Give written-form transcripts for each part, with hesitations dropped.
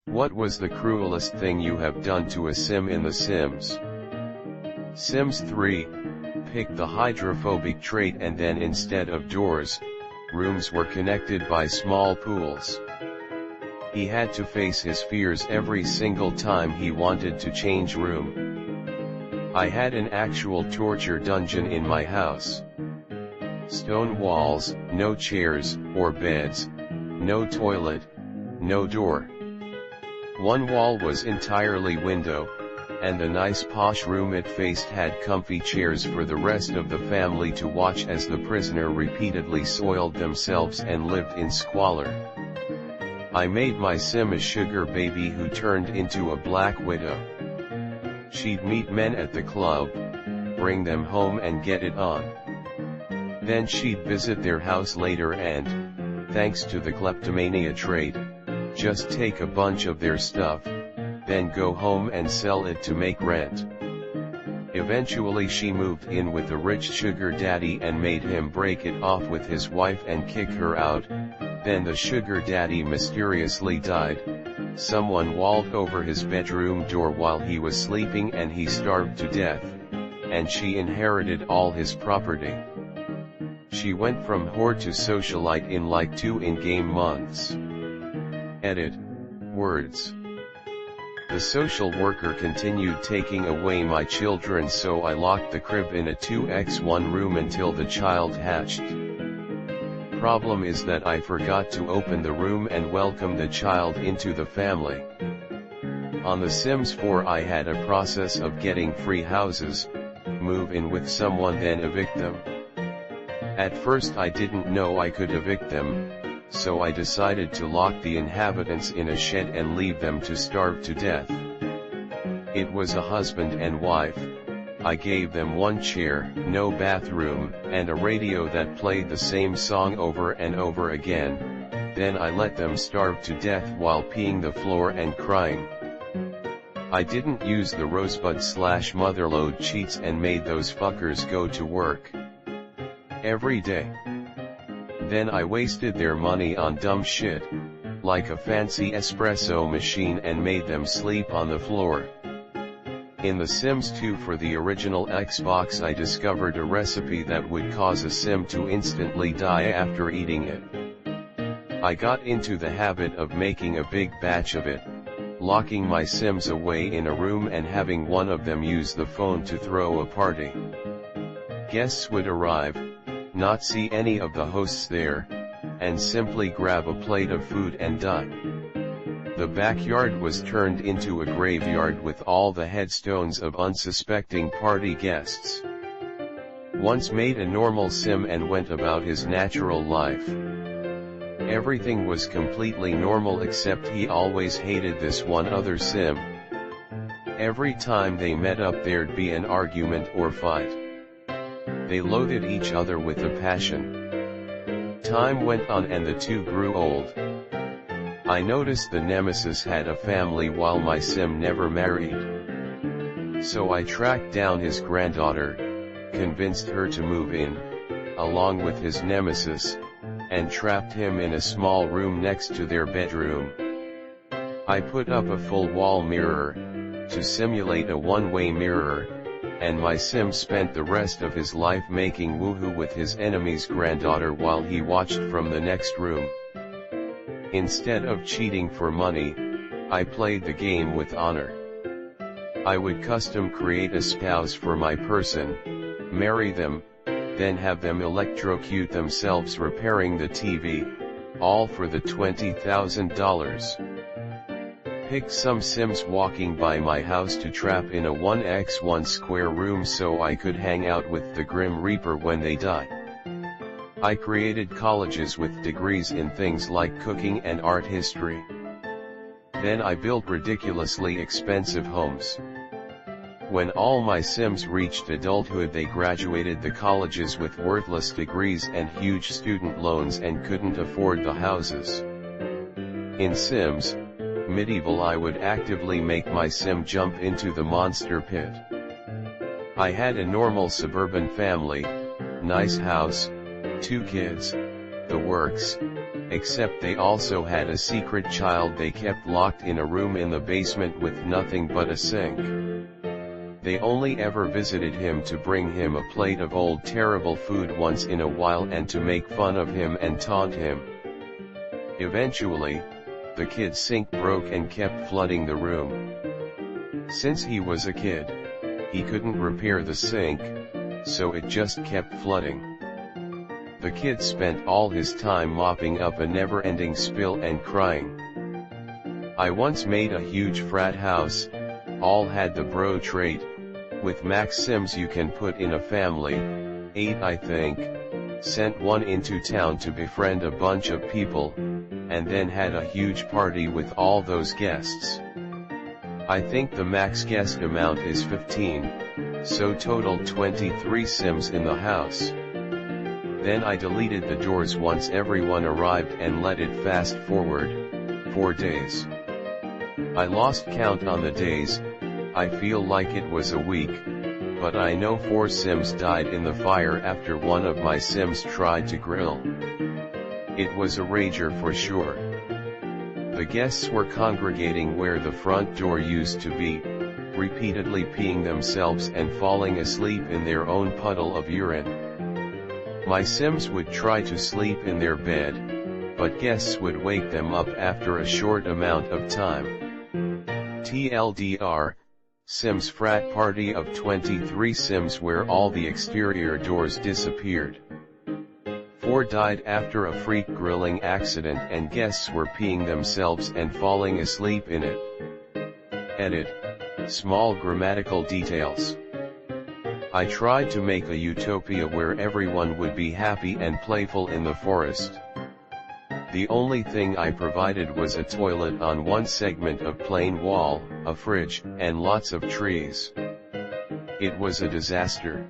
What was the cruelest thing you have done to a sim in The Sims? Sims 3, pick the hydrophobic trait, and then instead of doors, rooms were connected by small pools. He had to face his fears every single time he wanted to change room. I had an actual torture dungeon in my house. Stone walls, no chairs or beds, no toilet, no door. One wall was entirely window, and the nice posh room it faced had comfy chairs for the rest of the family to watch as the prisoner repeatedly soiled themselves and lived in squalor. I made my sim a sugar baby who turned into a black widow. She'd meet men at the club, bring them home and get it on. Then she'd visit their house later and, thanks to the kleptomania trait, just take a bunch of their stuff, then go home and sell it to make rent. Eventually she moved in with a rich sugar daddy and made him break it off with his wife and kick her out. Then the sugar daddy mysteriously died. Someone walled over his bedroom door while he was sleeping and he starved to death, and she inherited all his property. She went from whore to socialite in like 2 in-game months. Edit. Words. The social worker continued taking away my children, so I locked the crib in a 2x1 room until the child hatched. Problem is that I forgot to open the room and welcome the child into the family. On The Sims 4 I had a process of getting free houses, move in with someone then evict them. At first I didn't know I could evict them, so I decided to lock the inhabitants in a shed and leave them to starve to death. It was a husband and wife. I gave them one chair, no bathroom, and a radio that played the same song over and over again. Then I let them starve to death while peeing the floor and crying. I didn't use the rosebud/motherlode cheats and made those fuckers go to work every day. Then I wasted their money on dumb shit, like a fancy espresso machine, and made them sleep on the floor. In The Sims 2 for the original Xbox I discovered a recipe that would cause a sim to instantly die after eating it. I got into the habit of making a big batch of it, locking my sims away in a room and having one of them use the phone to throw a party. Guests would arrive, not see any of the hosts there, and simply grab a plate of food and die. The backyard was turned into a graveyard with all the headstones of unsuspecting party guests. Once made a normal sim and went about his natural life. Everything was completely normal except he always hated this one other sim. Every time they met up there'd be an argument or fight. They loathed each other with a passion. Time went on and the two grew old. I noticed the nemesis had a family while my sim never married. So I tracked down his granddaughter, convinced her to move in, along with his nemesis, and trapped him in a small room next to their bedroom. I put up a full wall mirror, to simulate a one-way mirror, and my sim spent the rest of his life making woohoo with his enemy's granddaughter while he watched from the next room. Instead of cheating for money, I played the game with honor. I would custom create a spouse for my person, marry them, then have them electrocute themselves repairing the TV, all for the $20,000. Pick some sims walking by my house to trap in a 1x1 square room so I could hang out with the Grim Reaper when they die. I created colleges with degrees in things like cooking and art history. Then I built ridiculously expensive homes. When all my sims reached adulthood they graduated the colleges with worthless degrees and huge student loans and couldn't afford the houses. In Sims Medieval I would actively make my sim jump into the monster pit. I had a normal suburban family, nice house, 2 kids, the works, except they also had a secret child they kept locked in a room in the basement with nothing but a sink. They only ever visited him to bring him a plate of old terrible food once in a while and to make fun of him and taunt him. Eventually, the kid's sink broke and kept flooding the room. Since he was a kid, he couldn't repair the sink, so it just kept flooding. The kid spent all his time mopping up a never-ending spill and crying. I once made a huge frat house, all had the bro trait, with max sims you can put in a family, 8 I think, sent one into town to befriend a bunch of people, and then had a huge party with all those guests. I think the max guest amount is 15, so total 23 sims in the house. Then I deleted the doors once everyone arrived and let it fast forward, 4 days. I lost count on the days, I feel like it was a week, but I know 4 sims died in the fire after one of my sims tried to grill. It was a rager for sure. The guests were congregating where the front door used to be, repeatedly peeing themselves and falling asleep in their own puddle of urine. My sims would try to sleep in their bed, but guests would wake them up after a short amount of time. TLDR, Sims frat party of 23 sims where all the exterior doors disappeared. 4 died after a freak grilling accident and guests were peeing themselves and falling asleep in it. Edit. Small grammatical details. I tried to make a utopia where everyone would be happy and playful in the forest. The only thing I provided was a toilet on one segment of plain wall, a fridge, and lots of trees. It was a disaster.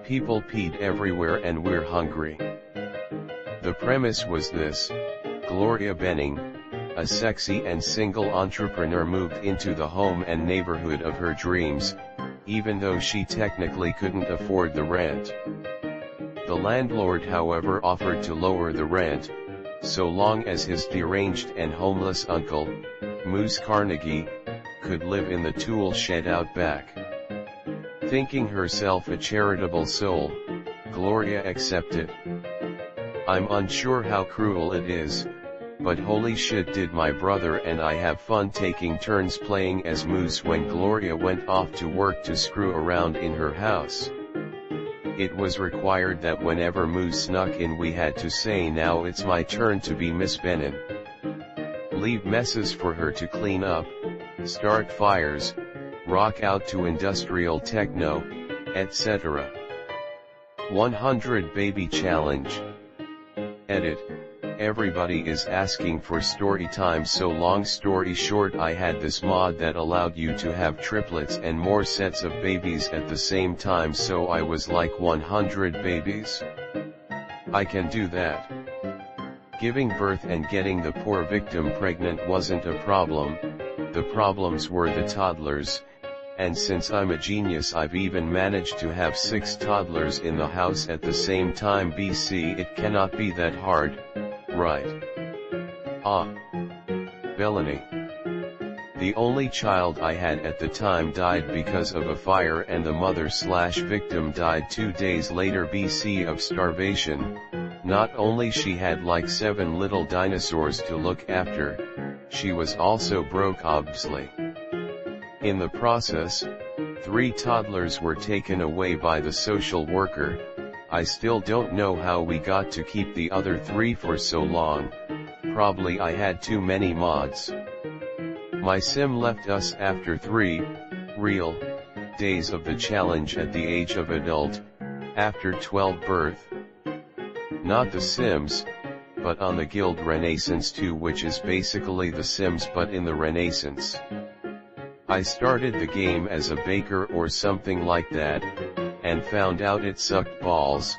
People peed everywhere and we're hungry. The premise was this: Gloria Benning, a sexy and single entrepreneur, moved into the home and neighborhood of her dreams, even though she technically couldn't afford the rent. The landlord, however, offered to lower the rent, so long as his deranged and homeless uncle, Moose Carnegie, could live in the tool shed out back. Thinking herself a charitable soul, Gloria accepted. I'm unsure how cruel it is, but holy shit did my brother and I have fun taking turns playing as Moose when Gloria went off to work to screw around in her house. It was required that whenever Moose snuck in we had to say, "Now it's my turn to be Miss Bennin." Leave messes for her to clean up, start fires, rock out to industrial techno, etc. 100 Baby Challenge. Edit. Everybody is asking for story time, so long story short, I had this mod that allowed you to have triplets and more sets of babies at the same time, so I was like 100 babies. I can do that. Giving birth and getting the poor victim pregnant wasn't a problem, the problems were the toddlers, and since I'm a genius I've even managed to have 6 toddlers in the house at the same time. BC, it cannot be that hard, right? Ah. Bellany. The only child I had at the time died because of a fire and the mother/victim died 2 days later. BC of starvation. Not only she had like 7 little dinosaurs to look after, she was also broke obviously. In the process, 3 toddlers were taken away by the social worker. I still don't know how we got to keep the other 3 for so long, probably I had too many mods. My sim left us after 3 real days of the challenge at the age of adult, after 12 birth. Not the Sims, but on the Guild Renaissance 2, which is basically the Sims but in the Renaissance. I started the game as a baker or something like that, and found out it sucked balls,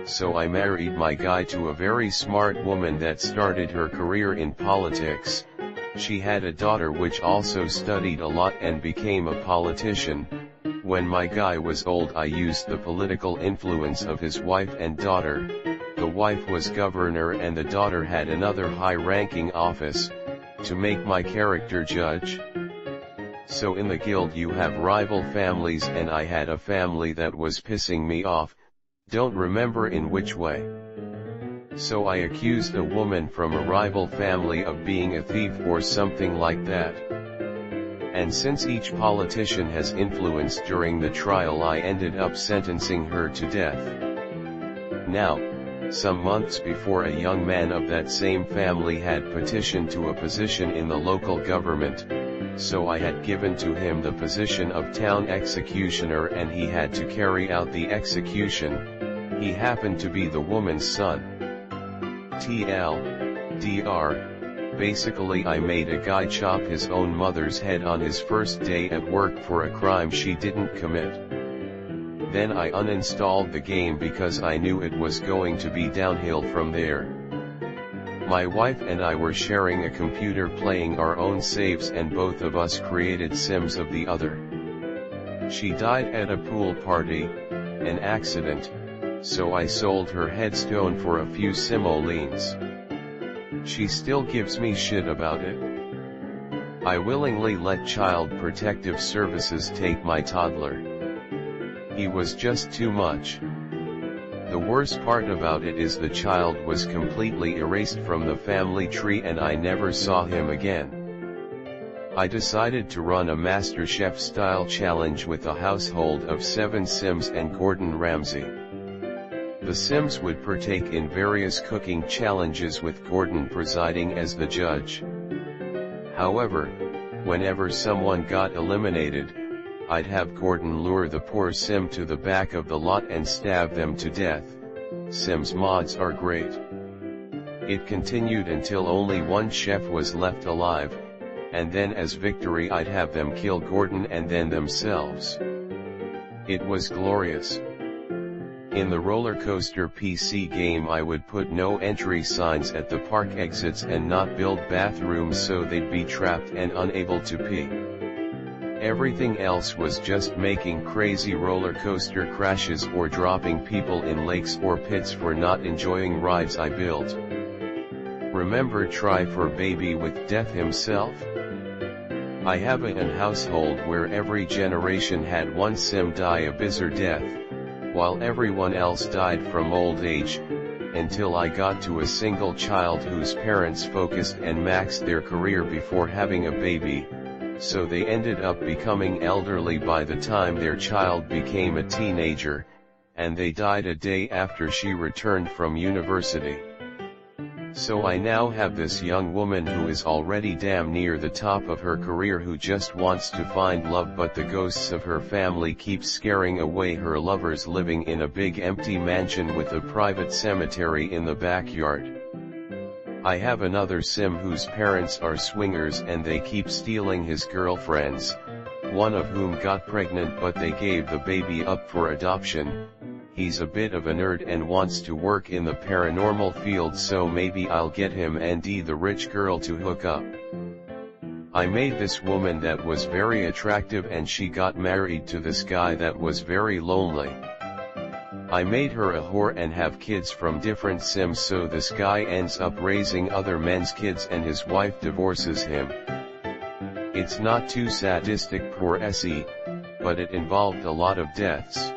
so I married my guy to a very smart woman that started her career in politics. She had a daughter which also studied a lot and became a politician. When my guy was old I used the political influence of his wife and daughter, the wife was governor and the daughter had another high-ranking office, to make my character judge. So in the guild you have rival families, and I had a family that was pissing me off, don't remember in which way. So I accused a woman from a rival family of being a thief or something like that. And since each politician has influence during the trial, I ended up sentencing her to death. Now, some months before, a young man of that same family had petitioned to a position in the local government, so I had given to him the position of town executioner and he had to carry out the execution. He happened to be the woman's son. TLDR, basically I made a guy chop his own mother's head on his first day at work for a crime she didn't commit. Then I uninstalled the game because I knew it was going to be downhill from there. My wife and I were sharing a computer playing our own saves, and both of us created Sims of the other. She died at a pool party, an accident, so I sold her headstone for a few simoleons. She still gives me shit about it. I willingly let Child Protective Services take my toddler. He was just too much. The worst part about it is the child was completely erased from the family tree and I never saw him again. I decided to run a MasterChef style challenge with a household of 7 Sims and Gordon Ramsay. The Sims would partake in various cooking challenges with Gordon presiding as the judge. However, whenever someone got eliminated, I'd have Gordon lure the poor Sim to the back of the lot and stab them to death. Sims mods are great. It continued until only one chef was left alive, and then as victory I'd have them kill Gordon and then themselves. It was glorious. In the roller coaster PC game I would put no entry signs at the park exits and not build bathrooms so they'd be trapped and unable to pee. Everything else was just making crazy roller coaster crashes or dropping people in lakes or pits for not enjoying rides I built. Remember Try for Baby with Death himself? I have an household where every generation had one Sim die a bizarre death, while everyone else died from old age, until I got to a single child whose parents focused and maxed their career before having a baby, so they ended up becoming elderly by the time their child became a teenager, and they died a day after she returned from university. So I now have this young woman who is already damn near the top of her career who just wants to find love, but the ghosts of her family keep scaring away her lovers, living in a big empty mansion with a private cemetery in the backyard. I have another Sim whose parents are swingers and they keep stealing his girlfriends, one of whom got pregnant but they gave the baby up for adoption. He's a bit of a nerd and wants to work in the paranormal field, so maybe I'll get him and the rich girl to hook up. I made this woman that was very attractive and she got married to this guy that was very lonely. I made her a whore and have kids from different Sims, so this guy ends up raising other men's kids and his wife divorces him. It's not too sadistic, poor Essie, but it involved a lot of deaths.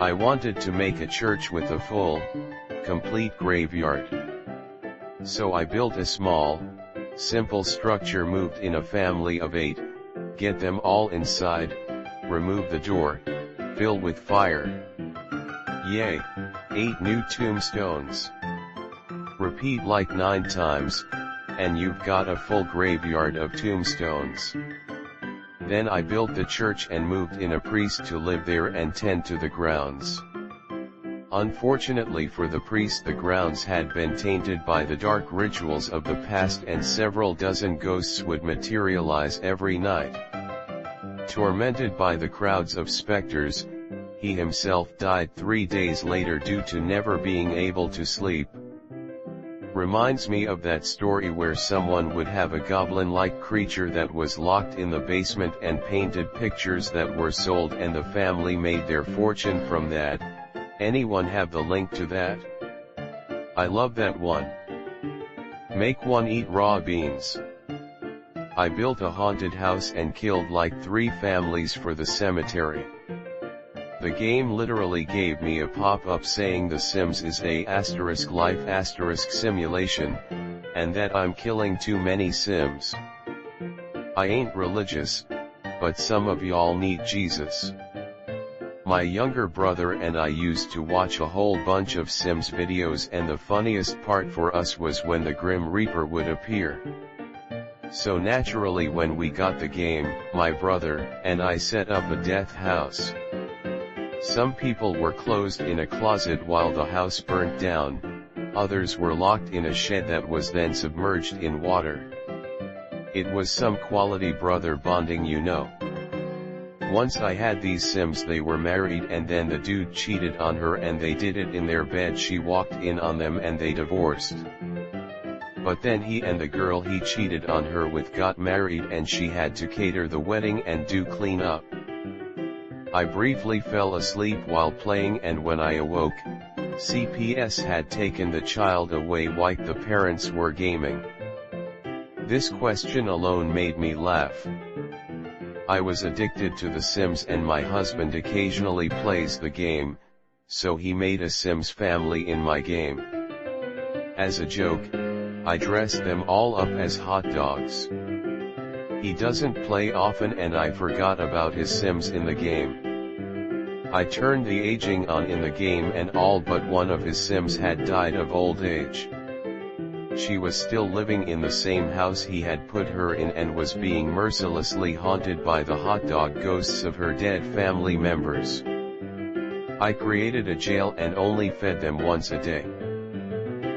I wanted to make a church with a full, complete graveyard. So I built a small, simple structure, moved in a family of 8, get them all inside, remove the door, fill with fire. Yay, 8 new tombstones. Repeat like 9 times, and you've got a full graveyard of tombstones. Then I built the church and moved in a priest to live there and tend to the grounds. Unfortunately for the priest, the grounds had been tainted by the dark rituals of the past and several dozen ghosts would materialize every night. Tormented by the crowds of specters, he himself died 3 days later due to never being able to sleep. Reminds me of that story where someone would have a goblin-like creature that was locked in the basement and painted pictures that were sold and the family made their fortune from that. Anyone have the link to that? I love that one. Make one eat raw beans. I built a haunted house and killed like 3 families for the cemetery. The game literally gave me a pop-up saying The Sims is a *life* simulation, and that I'm killing too many Sims. I ain't religious, but some of y'all need Jesus. My younger brother and I used to watch a whole bunch of Sims videos, and the funniest part for us was when the Grim Reaper would appear. So naturally, when we got the game, my brother and I set up a death house. Some people were closed in a closet while the house burnt down, others were locked in a shed that was then submerged in water. It was some quality brother bonding, you know. Once I had these Sims, they were married, and then the dude cheated on her and they did it in their bed. She walked in on them and they divorced. But then he and the girl he cheated on her with got married, and she had to cater the wedding and do cleanup. I briefly fell asleep while playing, and when I awoke, CPS had taken the child away while the parents were gaming. This question alone made me laugh. I was addicted to The Sims, and my husband occasionally plays the game, so he made a Sims family in my game. As a joke, I dressed them all up as hot dogs. He doesn't play often, and I forgot about his Sims in the game. I turned the aging on in the game, and all but one of his Sims had died of old age. She was still living in the same house he had put her in, and was being mercilessly haunted by the hot dog ghosts of her dead family members. I created a jail and only fed them once a day.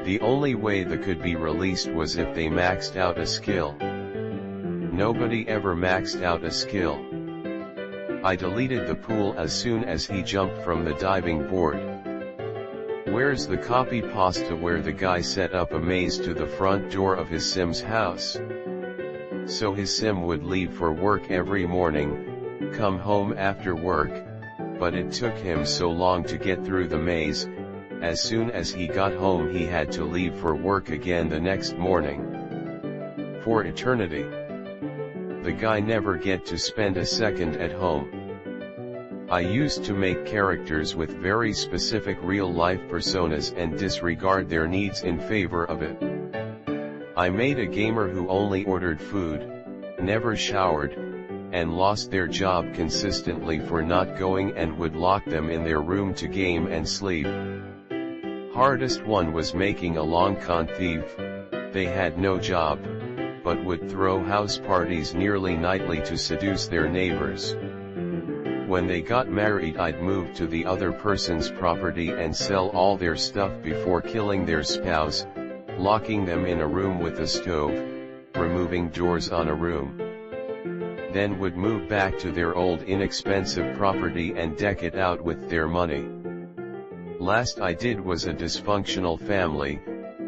The only way they could be released was if they maxed out a skill. Nobody ever maxed out a skill. I deleted the pool as soon as he jumped from the diving board. Where's the copy pasta where the guy set up a maze to the front door of his Sim's house? So his Sim would leave for work every morning, come home after work, but it took him so long to get through the maze. As soon as he got home, he had to leave for work again the next morning. For eternity. The guy never get to spend a second at home. I used to make characters with very specific real-life personas and disregard their needs in favor of it. I made a gamer who only ordered food, never showered, and lost their job consistently for not going, and would lock them in their room to game and sleep. Hardest one was making a long con thief. They had no job, but would throw house parties nearly nightly to seduce their neighbors. When they got married, I'd move to the other person's property and sell all their stuff before killing their spouse, locking them in a room with a stove, removing doors on a room. Then would move back to their old inexpensive property and deck it out with their money. Last I did was a dysfunctional family,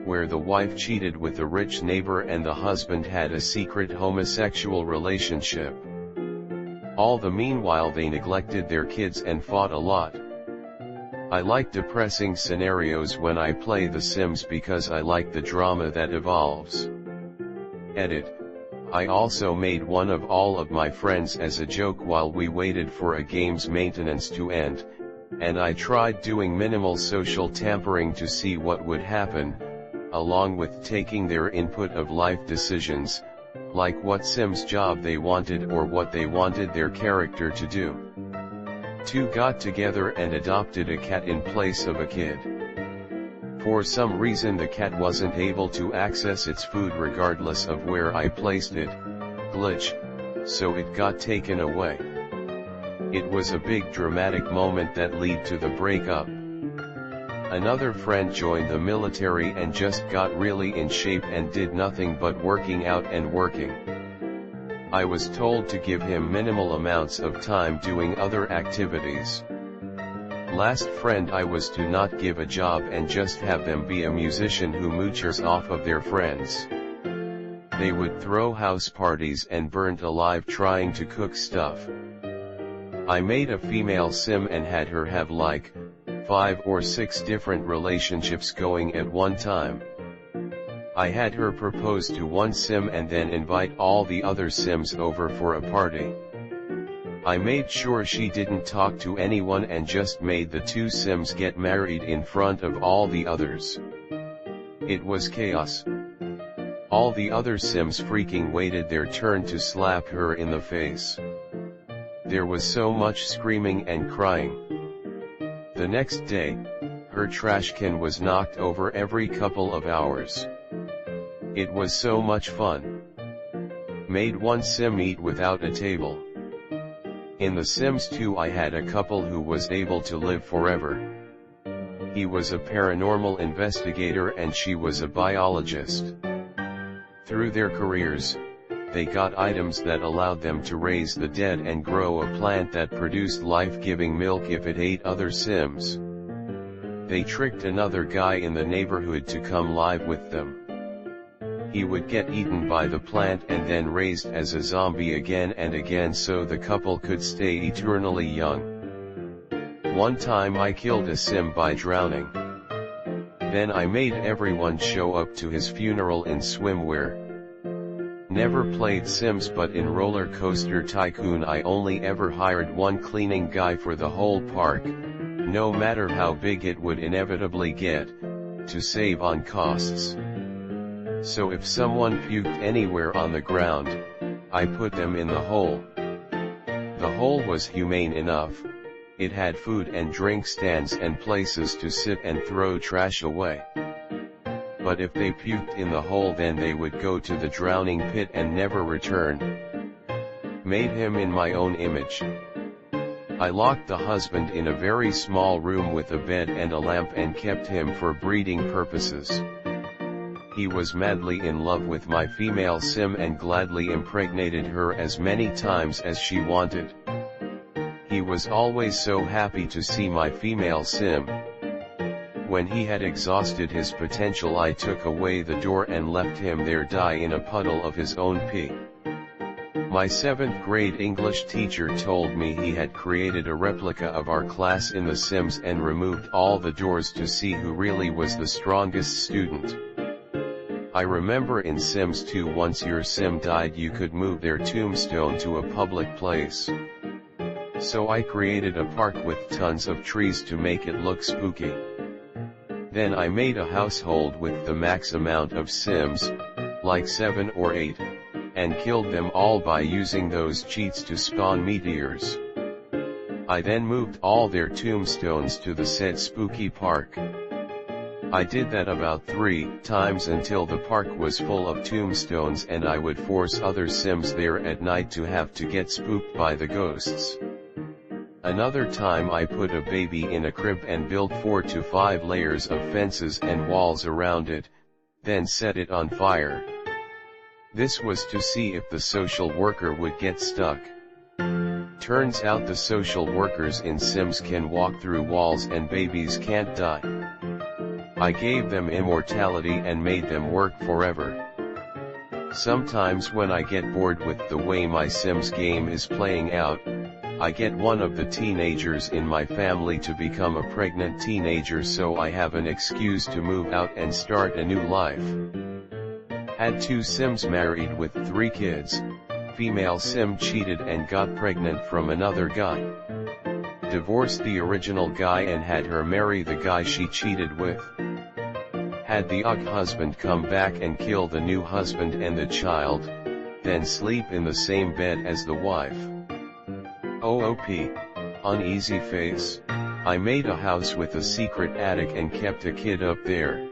where the wife cheated with a rich neighbor and the husband had a secret homosexual relationship. All the meanwhile they neglected their kids and fought a lot. I like depressing scenarios when I play The Sims because I like the drama that evolves. Edit. I also made one of all of my friends as a joke while we waited for a game's maintenance to end, and I tried doing minimal social tampering to see what would happen, along with taking their input of life decisions, like what Sim's job they wanted or what they wanted their character to do. Two got together and adopted a cat in place of a kid. For some reason the cat wasn't able to access its food regardless of where I placed it, glitch, so it got taken away. It was a big dramatic moment that led to the breakup. Another friend joined the military and just got really in shape and did nothing but working out and working. I was told to give him minimal amounts of time doing other activities. Last friend I was to not give a job and just have them be a musician who moochers off of their friends. They would throw house parties and burned alive trying to cook stuff. I made a female Sim and had her have like 5 or 6 different relationships going at one time. I had her propose to one sim and then invite all the other sims over for a party. I made sure she didn't talk to anyone and just made the 2 sims get married in front of all the others. It was chaos. All the other sims freaking waited their turn to slap her in the face. There was so much screaming and crying. The next day, her trash can was knocked over every couple of hours. It was so much fun. Made one sim eat without a table. In The Sims 2 I had a couple who was able to live forever. He was a paranormal investigator and she was a biologist. Through their careers, they got items that allowed them to raise the dead and grow a plant that produced life-giving milk if it ate other Sims. They tricked another guy in the neighborhood to come live with them. He would get eaten by the plant and then raised as a zombie again and again so the couple could stay eternally young. One time I killed a sim by drowning. Then I made everyone show up to his funeral in swimwear. Never played Sims, but in Roller Coaster Tycoon I only ever hired one cleaning guy for the whole park, no matter how big it would inevitably get, to save on costs. So if someone puked anywhere on the ground, I put them in the hole. The hole was humane enough. It had food and drink stands and places to sit and throw trash away. But if they puked in the hole, then they would go to the drowning pit and never return. Made him in my own image. I locked the husband in a very small room with a bed and a lamp and kept him for breeding purposes. He was madly in love with my female sim and gladly impregnated her as many times as she wanted. He was always so happy to see my female sim. When he had exhausted his potential, I took away the door and left him there die in a puddle of his own pee. My 7th grade English teacher told me he had created a replica of our class in The Sims and removed all the doors to see who really was the strongest student. I remember in Sims 2, once your sim died you could move their tombstone to a public place. So I created a park with tons of trees to make it look spooky. Then I made a household with the max amount of Sims, like 7 or 8, and killed them all by using those cheats to spawn meteors. I then moved all their tombstones to the said spooky park. I did that about 3 times until the park was full of tombstones and I would force other Sims there at night to have to get spooked by the ghosts. Another time I put a baby in a crib and built 4 to 5 layers of fences and walls around it, then set it on fire. This was to see if the social worker would get stuck. Turns out the social workers in Sims can walk through walls and babies can't die. I gave them immortality and made them work forever. Sometimes when I get bored with the way my Sims game is playing out, I get one of the teenagers in my family to become a pregnant teenager so I have an excuse to move out and start a new life. Had 2 Sims married with 3 kids, female Sim cheated and got pregnant from another guy. Divorced the original guy and had her marry the guy she cheated with. Had the husband come back and kill the new husband and the child, then sleep in the same bed as the wife. OOP, uneasy face. I made a house with a secret attic and kept a kid up there.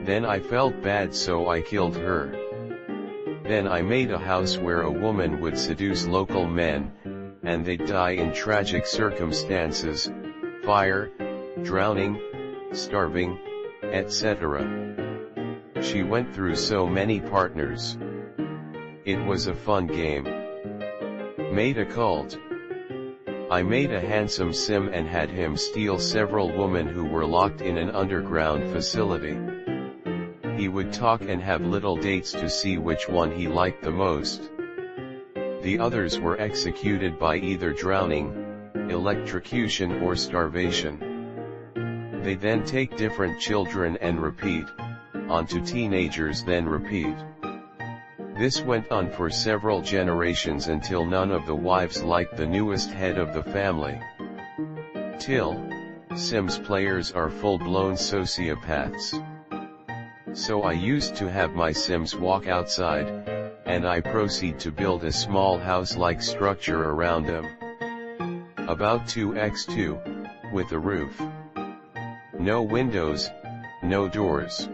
Then I felt bad so I killed her. Then I made a house where a woman would seduce local men, and they'd die in tragic circumstances, fire, drowning, starving, etc. She went through so many partners. It was a fun game. Made a cult. I made a handsome Sim and had him steal several women who were locked in an underground facility. He would talk and have little dates to see which one he liked the most. The others were executed by either drowning, electrocution or starvation. They then take different children and repeat, onto teenagers then repeat. This went on for several generations until none of the wives liked the newest head of the family. Till Sims players are full-blown sociopaths. So I used to have my Sims walk outside, and I proceed to build a small house-like structure around them. About 2x2, with a roof. No windows, no doors.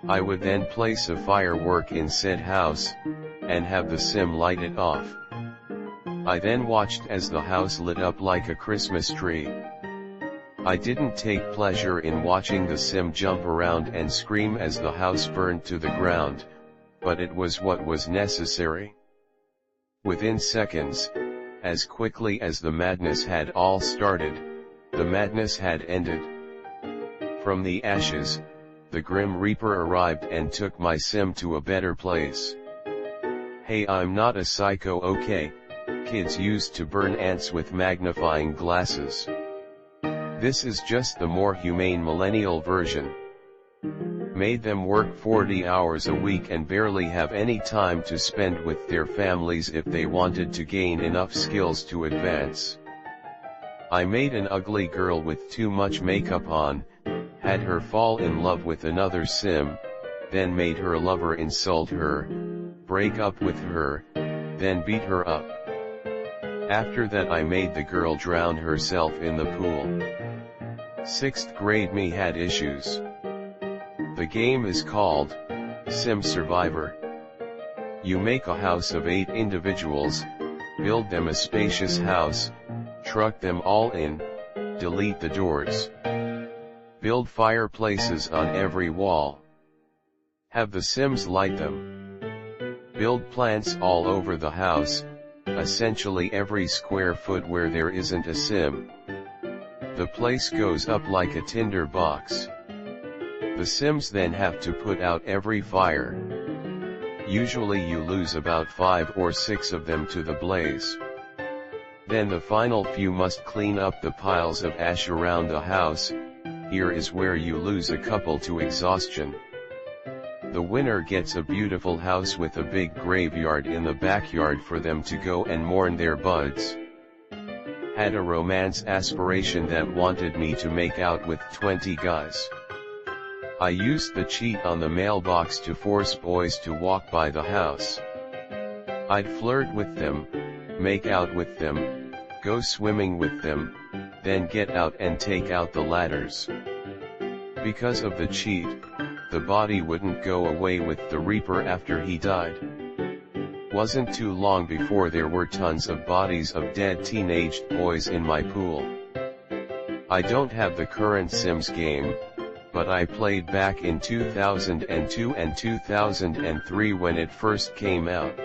I would then place a firework in said house, and have the Sim light it off. I then watched as the house lit up like a Christmas tree. I didn't take pleasure in watching the Sim jump around and scream as the house burned to the ground, but it was what was necessary. Within seconds, as quickly as the madness had all started, the madness had ended. From the ashes, the Grim Reaper arrived and took my Sim to a better place. Hey, I'm not a psycho, okay? Kids used to burn ants with magnifying glasses. This is just the more humane millennial version. Made them work 40 hours a week and barely have any time to spend with their families if they wanted to gain enough skills to advance. I made an ugly girl with too much makeup on, had her fall in love with another Sim, then made her lover insult her, break up with her, then beat her up. After that I made the girl drown herself in the pool. 6th grade me had issues. The game is called Sim Survivor. You make a house of 8 individuals, build them a spacious house, truck them all in, delete the doors. Build fireplaces on every wall. Have the Sims light them. Build plants all over the house, essentially every square foot where there isn't a Sim. The place goes up like a tinder box. The Sims then have to put out every fire. Usually you lose about 5 or 6 of them to the blaze. Then the final few must clean up the piles of ash around the house. Here is where you lose a couple to exhaustion. The winner gets a beautiful house with a big graveyard in the backyard for them to go and mourn their buds. Had a romance aspiration that wanted me to make out with 20 guys. I used the cheat on the mailbox to force boys to walk by the house. I'd flirt with them, make out with them, go swimming with them, then get out and take out the ladders. Because of the cheat, the body wouldn't go away with the Reaper after he died. Wasn't too long before there were tons of bodies of dead teenage boys in my pool. I don't have the current Sims game, but I played back in 2002 and 2003 when it first came out.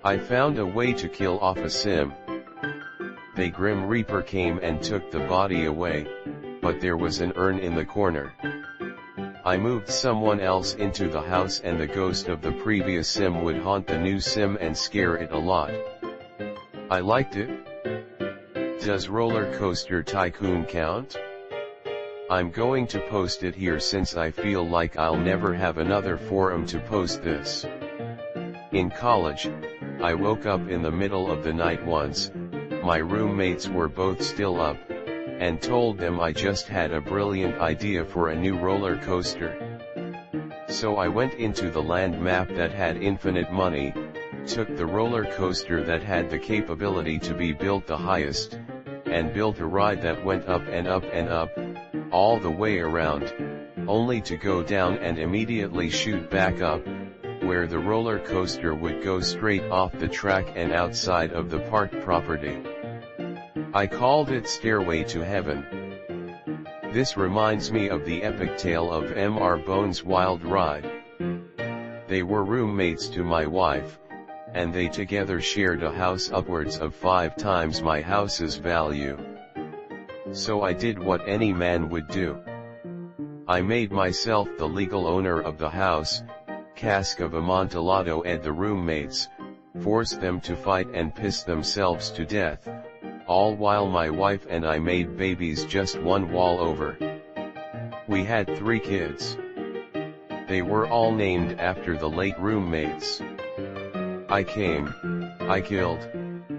I found a way to kill off a Sim. The Grim Reaper came and took the body away, but there was an urn in the corner. I moved someone else into the house and the ghost of the previous Sim would haunt the new Sim and scare it a lot. I liked it. Does Roller Coaster Tycoon count? I'm going to post it here since I feel like I'll never have another forum to post this. In college, I woke up in the middle of the night once, my roommates were both still up, and told them I just had a brilliant idea for a new roller coaster. So I went into the land map that had infinite money, took the roller coaster that had the capability to be built the highest, and built a ride that went up and up and up, all the way around, only to go down and immediately shoot back up, where the roller coaster would go straight off the track and outside of the park property. I called it Stairway to Heaven. This reminds me of the epic tale of Mr. Bones' wild ride. They were roommates to my wife, and they together shared a house upwards of 5 times my house's value. So I did what any man would do. I made myself the legal owner of the house, cask of Amontillado at the roommates, forced them to fight and piss themselves to death, all while my wife and I made babies just one wall over. We had 3 kids. They were all named after the late roommates. I came, I killed,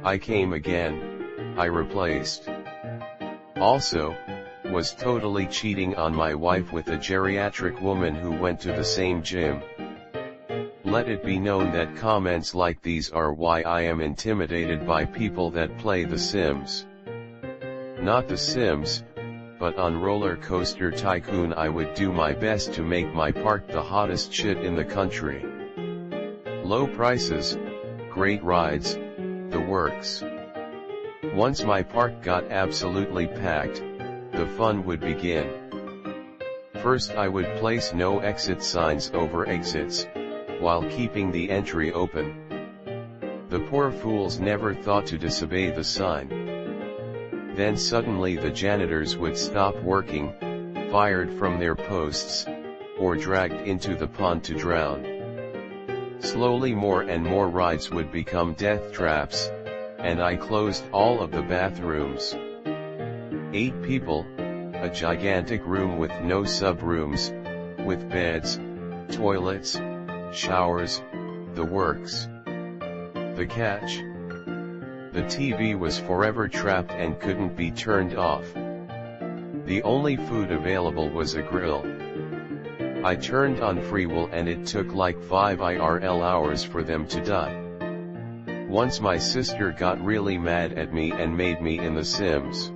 I came again, I replaced. Also, was totally cheating on my wife with a geriatric woman who went to the same gym. Let it be known that comments like these are why I am intimidated by people that play The Sims. Not The Sims, but on Roller Coaster Tycoon I would do my best to make my park the hottest shit in the country. Low prices, great rides, the works. Once my park got absolutely packed, the fun would begin. First I would place no exit signs over exits, while keeping the entry open. The poor fools never thought to disobey the sign. Then suddenly the janitors would stop working, fired from their posts, or dragged into the pond to drown. Slowly more and more rides would become death traps, and I closed all of the bathrooms. 8 people, a gigantic room with no sub-rooms, with beds, toilets, showers, the works. The catch? The TV was forever trapped and couldn't be turned off. The only food available was a grill. I turned on free will and it took like 5 IRL hours for them to die. Once my sister got really mad at me and made me in The Sims.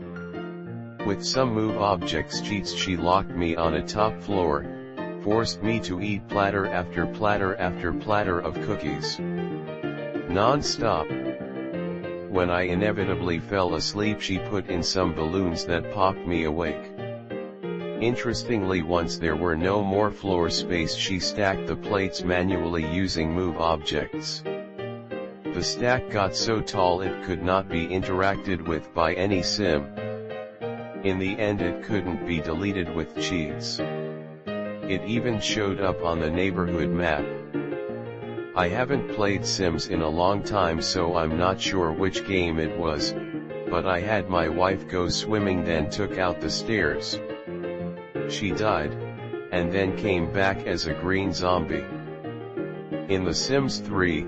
With some move objects cheats she locked me on a top floor, forced me to eat platter after platter after platter of cookies. Non-stop. When I inevitably fell asleep she put in some balloons that popped me awake. Interestingly, once there were no more floor space she stacked the plates manually using move objects. The stack got so tall it could not be interacted with by any sim. In the end it couldn't be deleted with cheats. It even showed up on the neighborhood map. I haven't played Sims in a long time so I'm not sure which game it was, but I had my wife go swimming then took out the stairs. She died, and then came back as a green zombie. In The Sims 3,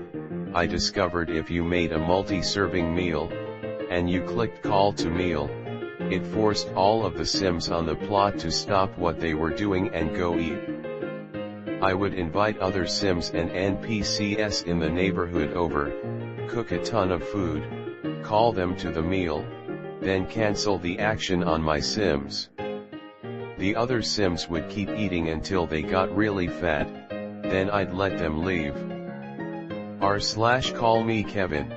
I discovered if you made a multi-serving meal, and you clicked call to meal, it forced all of the Sims on the plot to stop what they were doing and go eat. I would invite other Sims and NPCs in the neighborhood over, cook a ton of food, call them to the meal, then cancel the action on my Sims. The other Sims would keep eating until they got really fat, then I'd let them leave. R/call me Kevin.